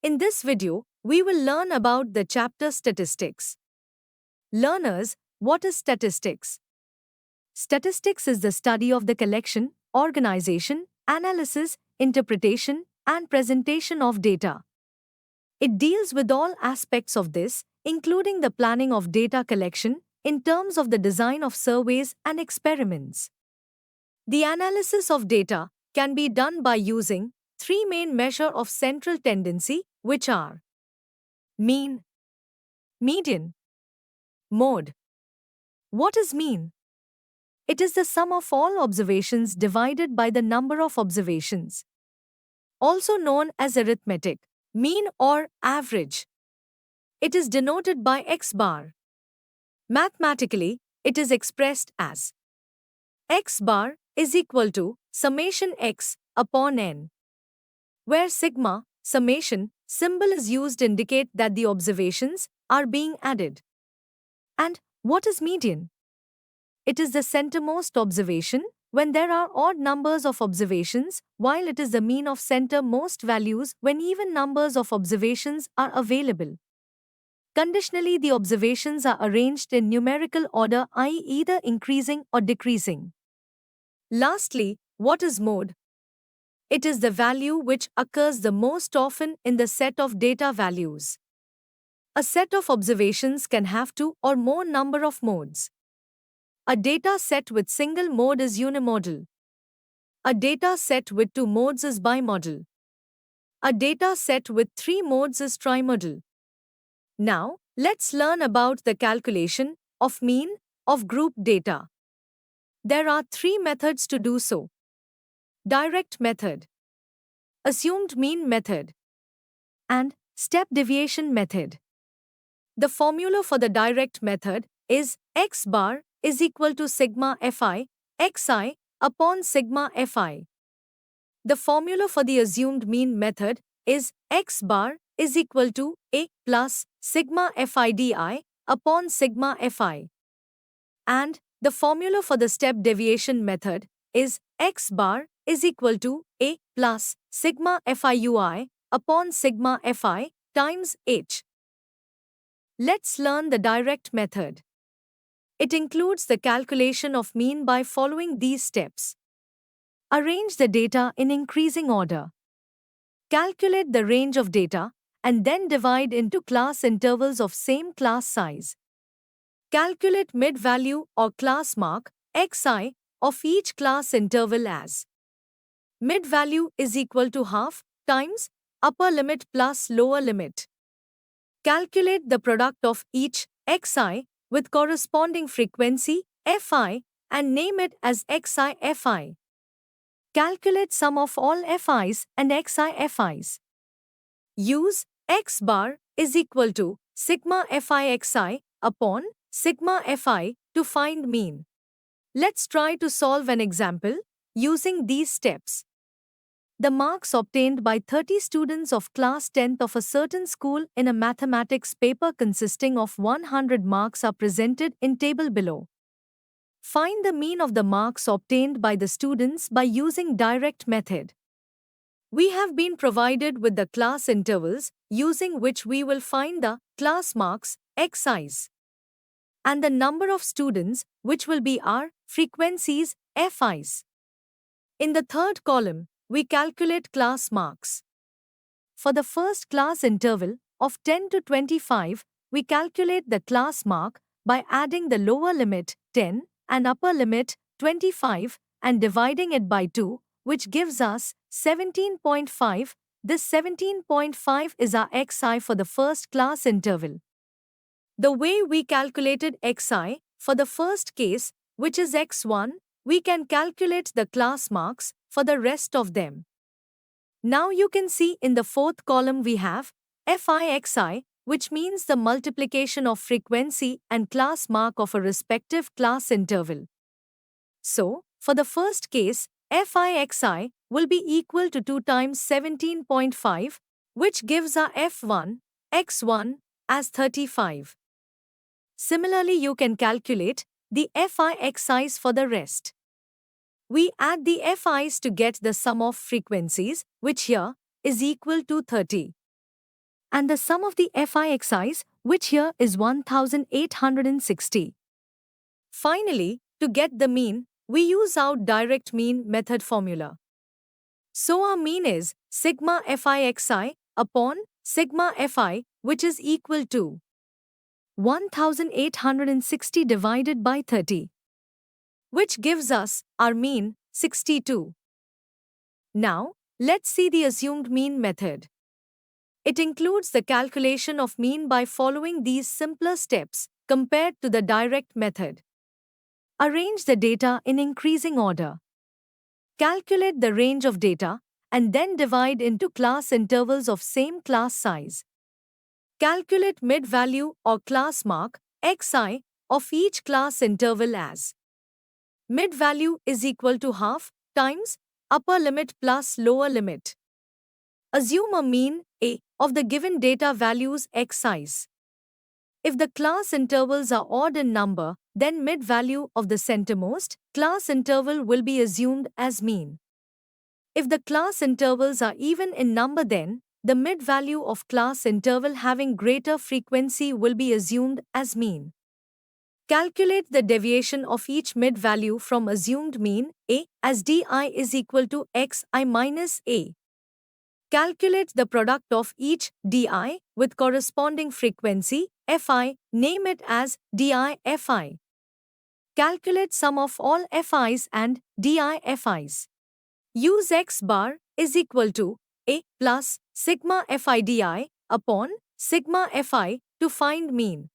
In this video, we will learn about the chapter Statistics. Learners, what is statistics? Statistics is the study of the collection, organization, analysis, interpretation, and presentation of data. It deals with all aspects of this, including the planning of data collection, in terms of the design of surveys and experiments. The analysis of data can be done by using three main measures of central tendency, which are mean, median, mode. What is mean? It is the sum of all observations divided by the number of observations, also known as arithmetic, mean or average. It is denoted by x bar. Mathematically, it is expressed as x bar is equal to summation x upon n, where sigma, summation, symbol is used to indicate that the observations are being added. And what is median? It is the centermost observation when there are odd numbers of observations, while it is the mean of centermost values when even numbers of observations are available. Conditionally, the observations are arranged in numerical order, i.e., either increasing or decreasing. Lastly, what is mode? It is the value which occurs the most often in the set of data values. A set of observations can have two or more number of modes. A data set with single mode is unimodal. A data set with two modes is bimodal. A data set with three modes is trimodal. Now, let's learn about the calculation of mean of group data. There are three methods to do so: direct method, assumed mean method, and step deviation method. The formula for the direct method is x bar is equal to sigma fi xi upon sigma fi. The formula for the assumed mean method is x bar is equal to a plus sigma fi di upon sigma fi. And the formula for the step deviation method is x bar is equal to a plus sigma fiui upon sigma fi times h. Let's learn the direct method. It includes the calculation of mean by following these steps. Arrange the data in increasing order. Calculate the range of data and then divide into class intervals of same class size. Calculate mid-value or class mark xi of each class interval as mid-value is equal to half times upper limit plus lower limit. Calculate the product of each xi with corresponding frequency fi and name it as xi fi. Calculate sum of all fi's and xi fi's. Use x bar is equal to sigma fi xi upon sigma fi to find mean. Let's try to solve an example using these steps. The marks obtained by 30 students of class 10th of a certain school in a mathematics paper consisting of 100 marks are presented in table below. Find the mean of the marks obtained by the students by using direct method. We have been provided with the class intervals using which we will find the class marks xi's and the number of students, which will be our frequencies fi's. In the third column, we calculate class marks. For the first class interval of 10 to 25, we calculate the class mark by adding the lower limit 10 and upper limit 25 and dividing it by 2, which gives us 17.5. This 17.5 is our xi for the first class interval. The way we calculated xi for the first case, which is x1, we can calculate the class marks for the rest of them. Now you can see in the fourth column we have fi(xi), which means the multiplication of frequency and class mark of a respective class interval. So, for the first case, fi(xi) will be equal to 2 times 17.5, which gives our f1, x1, as 35. Similarly, you can calculate the fi(xi's) for the rest. We add the fi's to get the sum of frequencies, which here is equal to 30. and the sum of the FIXIs, which here is 1860. Finally, to get the mean, we use our direct mean method formula. So our mean is sigma FIXI upon sigma FI, which is equal to 1860 divided by 30, which gives us our mean 62. Now, let's see the assumed mean method. It includes the calculation of mean by following these simpler steps compared to the direct method. Arrange the data in increasing order. Calculate the range of data and then divide into class intervals of same class size. Calculate mid-value or class mark xi of each class interval as mid-value is equal to half times upper limit plus lower limit. Assume a mean A of the given data values xi's. If the class intervals are odd in number, then mid-value of the centermost class interval will be assumed as mean. If the class intervals are even in number, then the mid-value of class interval having greater frequency will be assumed as mean. Calculate the deviation of each mid-value from assumed mean A as di is equal to xi minus A. Calculate the product of each di with corresponding frequency fi, name it as di fi. Calculate sum of all fi's and di fi's. Use x bar is equal to A plus sigma fi di upon sigma fi to find mean.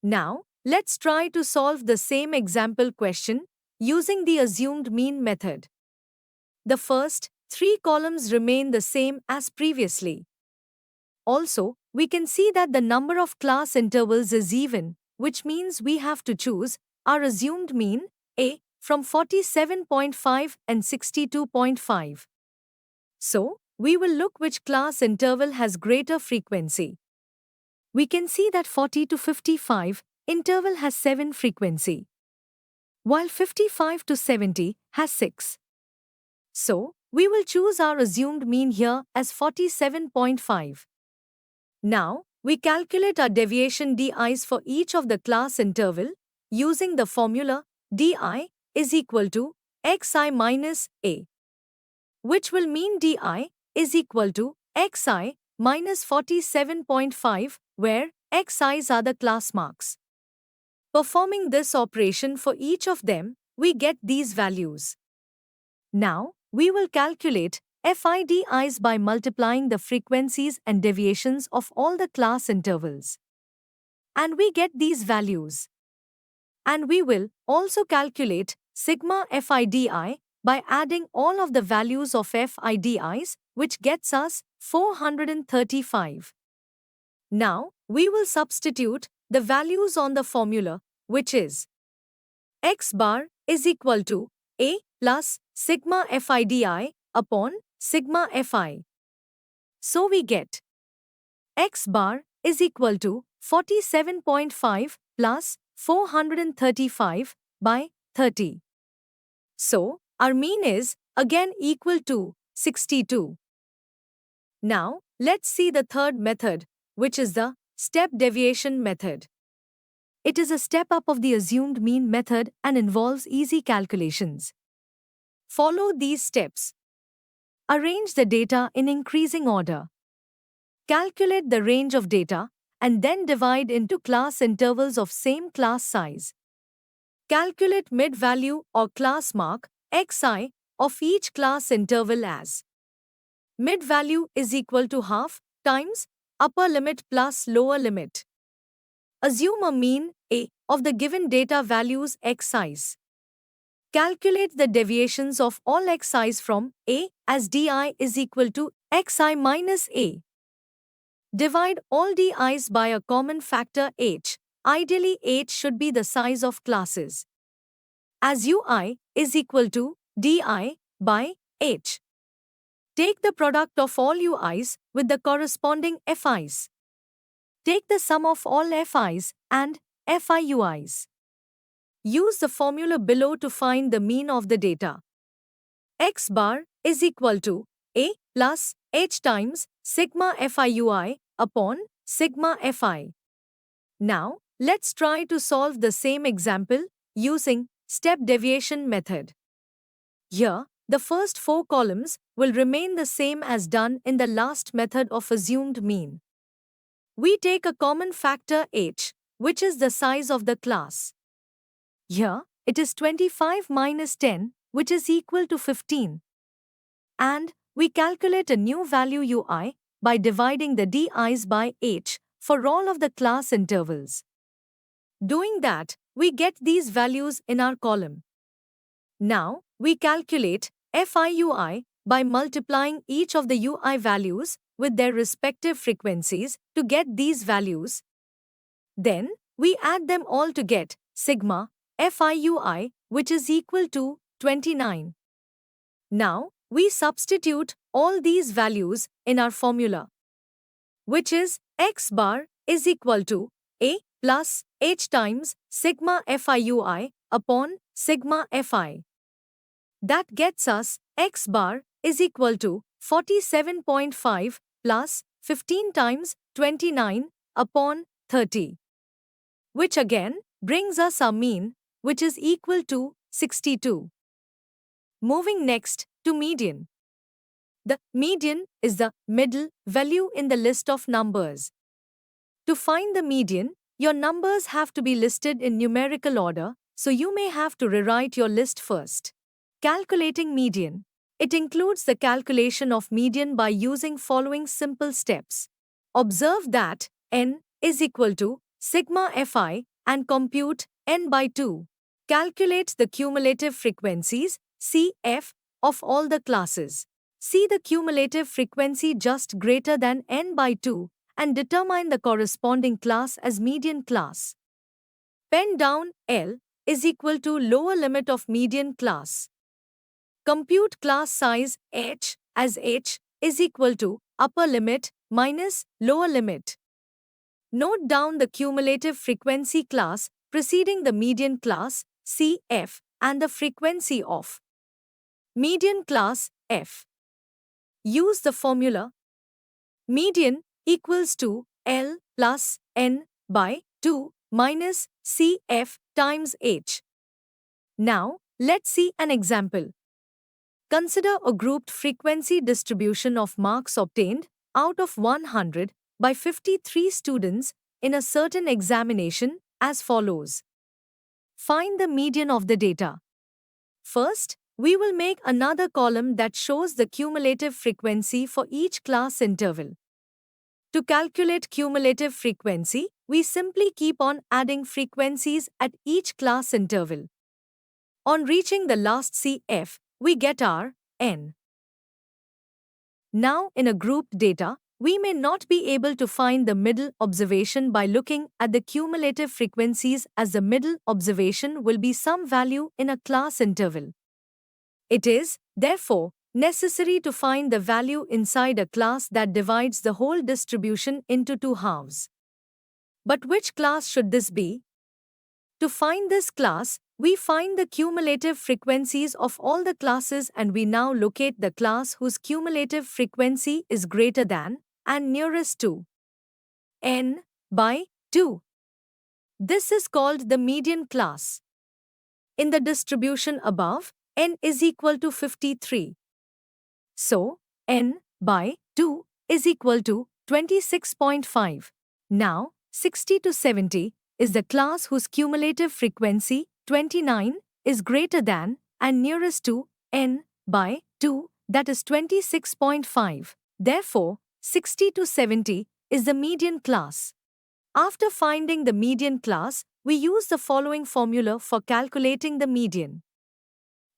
Now, let's try to solve the same example question using the assumed mean method. The first 3 columns remain the same as previously. Also, we can see that the number of class intervals is even, which means we have to choose our assumed mean, A, from 47.5 and 62.5. So, we will look which class interval has greater frequency. We can see that 40 to 55 interval has 7 frequency, while 55 to 70 has 6. So, we will choose our assumed mean here as 47.5. Now, we calculate our deviation di's for each of the class interval using the formula di is equal to xi minus A, which will mean di is equal to xi minus 47.5, where xi's are the class marks. Performing this operation for each of them, we get these values. Now, we will calculate FIDIs by multiplying the frequencies and deviations of all the class intervals. And we get these values. And we will also calculate sigma FIDI by adding all of the values of FIDIs, which gets us 435. Now, we will substitute the values on the formula, which is x bar is equal to A plus sigma FIDI upon sigma Fi. So we get x bar is equal to 47.5 plus 435 by 30. So, our mean is again equal to 62. Now, let's see the third method, which is the step deviation method. It is a step up of the assumed mean method and involves easy calculations. Follow these steps. Arrange the data in increasing order. Calculate the range of data and then divide into class intervals of same class size. Calculate mid-value or class mark xi of each class interval as mid-value is equal to half times upper limit plus lower limit. Assume a mean A of the given data values xi's. Calculate the deviations of all xi's from A as di is equal to xi minus A. Divide all di's by a common factor h. Ideally, h should be the size of classes, as ui is equal to di by h. Take the product of all ui's with the corresponding fi's. Take the sum of all fi's and fiui's. Use the formula below to find the mean of the data. X bar is equal to A plus h times sigma fiui upon sigma fi. Now, let's try to solve the same example using step deviation method. Here, the first 4 columns will remain the same as done in the last method of assumed mean. We take a common factor h, which is the size of the class. Here, it is 25 minus 10, which is equal to 15. And we calculate a new value ui by dividing the di's by h for all of the class intervals. Doing that, we get these values in our column. Now, we calculate FIUI by multiplying each of the UI values with their respective frequencies to get these values. Then, we add them all to get sigma FIUI, which is equal to 29. Now, we substitute all these values in our formula, which is x bar is equal to a plus h times sigma FIUI upon sigma Fi. That gets us x bar is equal to 47.5 plus 15 times 29 upon 30, which again brings us our mean, which is equal to 62. Moving next to median. The median is the middle value in the list of numbers. To find the median, your numbers have to be listed in numerical order, so you may have to rewrite your list first. Calculating median. It includes the calculation of median by using following simple steps. Observe that n is equal to sigma fi and compute n by 2. Calculate the cumulative frequencies CF of all the classes. See the cumulative frequency just greater than n by 2 and determine the corresponding class as median class. Pen down L is equal to lower limit of median class. Compute class size h as h is equal to upper limit minus lower limit. Note down the cumulative frequency class preceding the median class CF and the frequency of median class F. Use the formula median equals to L plus N by 2 minus CF times H. Now, let's see an example. Consider a grouped frequency distribution of marks obtained out of 100 by 53 students in a certain examination as follows. Find the median of the data. First, we will make another column that shows the cumulative frequency for each class interval. To calculate cumulative frequency, we simply keep on adding frequencies at each class interval. On reaching the last CF, we get our n. Now, in a grouped data, we may not be able to find the middle observation by looking at the cumulative frequencies, as the middle observation will be some value in a class interval. It is, therefore, necessary to find the value inside a class that divides the whole distribution into 2 halves. But which class should this be? To find this class, we find the cumulative frequencies of all the classes and we now locate the class whose cumulative frequency is greater than and nearest to n by 2. This is called the median class. In the distribution above, n is equal to 53. So, n by 2 is equal to 26.5. Now, 60 to 70 is the class whose cumulative frequency, 29, is greater than and nearest to n by 2, that is 26.5. Therefore, 60 to 70 is the median class. After finding the median class, we use the following formula for calculating the median.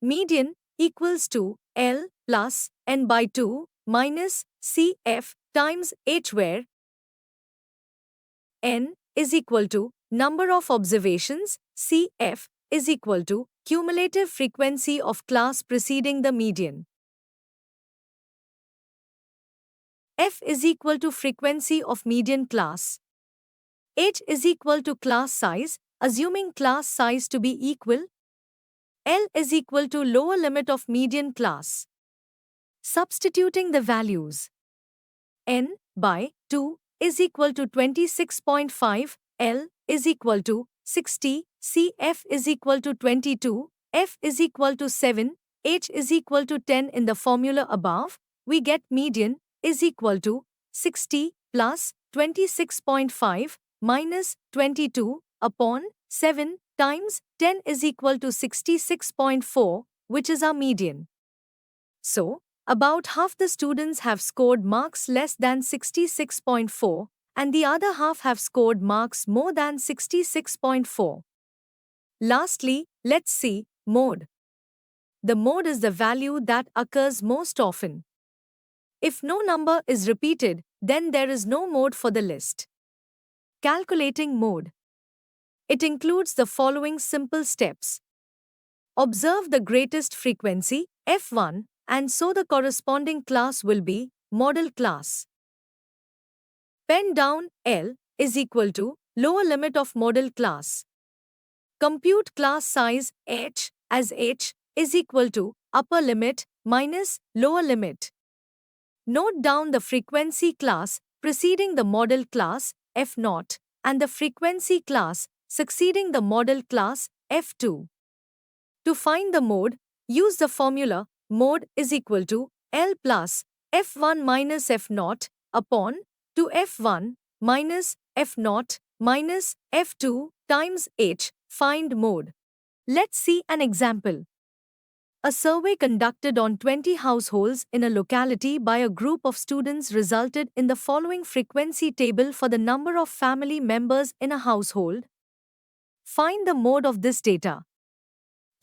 Median equals to L plus n by 2 minus CF times H, where n is equal to number of observations, CF is equal to cumulative frequency of class preceding the median. F is equal to frequency of median class. H is equal to class size, assuming class size to be equal. L is equal to lower limit of median class. Substituting the values. N by 2 is equal to 26.5, L is equal to 60, C F is equal to 22, F is equal to 7, H is equal to 10 in the formula above, we get median is equal to 60 plus 26.5 minus 22 upon 7 times 10 is equal to 66.4, which is our median. So, about half the students have scored marks less than 66.4, and the other half have scored marks more than 66.4. Lastly, let's see mode. The mode is the value that occurs most often. If no number is repeated, then there is no mode for the list. Calculating mode. It includes the following simple steps. Observe the greatest frequency, F1, and so the corresponding class will be model class. Pen down L is equal to lower limit of model class. Compute class size H as H is equal to upper limit minus lower limit. Note down the frequency class preceding the model class F0 and the frequency class succeeding the model class F2. To find the mode, use the formula mode is equal to L plus F1 minus F0 upon 2F1 minus F0 minus F2 times H. Find mode. Let's see an example. A survey conducted on 20 households in a locality by a group of students resulted in the following frequency table for the number of family members in a household. Find the mode of this data.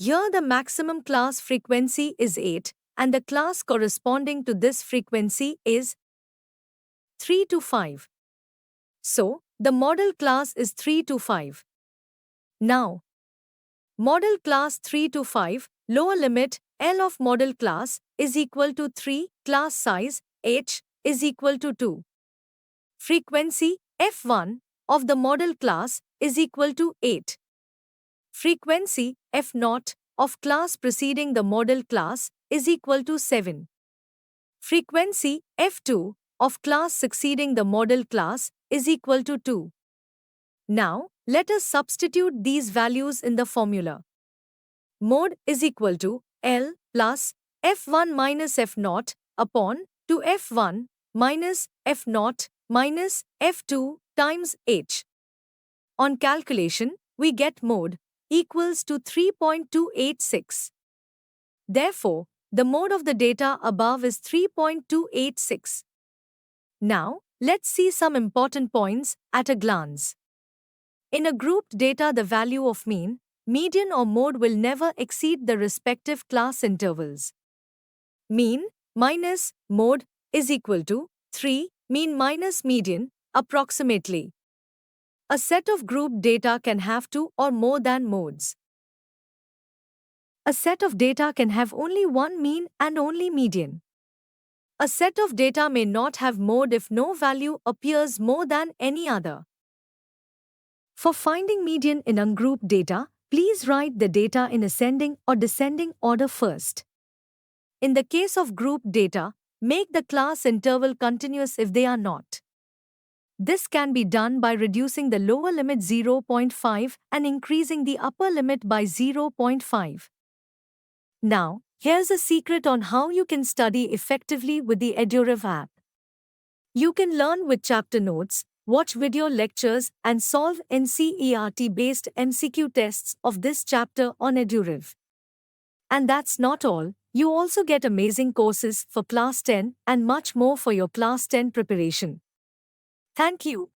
Here the maximum class frequency is 8 and the class corresponding to this frequency is 3 to 5. So, the model class is 3 to 5. Now, model class 3 to 5, lower limit L of model class is equal to 3, class size H is equal to 2. Frequency F1 of the model class is equal to 8. Frequency F0 of class preceding the model class is equal to 7. Frequency F2 of class succeeding the model class is equal to 2. Now, let us substitute these values in the formula. Mode is equal to L plus F1 minus F0 upon 2F1 minus F0 minus F2 times H. On calculation, we get mode equals to 3.286. Therefore, the mode of the data above is 3.286. Now, let's see some important points at a glance. In a grouped data, the value of mean, median or mode will never exceed the respective class intervals. Mean minus mode is equal to 3, mean minus median, approximately. A set of grouped data can have two or more than modes. A set of data can have only one mean and only median. A set of data may not have mode if no value appears more than any other. For finding median in ungrouped data, please write the data in ascending or descending order first. In the case of grouped data, make the class interval continuous if they are not. This can be done by reducing the lower limit 0.5 and increasing the upper limit by 0.5. Now, here's a secret on how you can study effectively with the EduRev app. You can learn with chapter notes, watch video lectures, and solve NCERT-based MCQ tests of this chapter on EduRev. And that's not all, you also get amazing courses for Class 10 and much more for your Class 10 preparation. Thank you.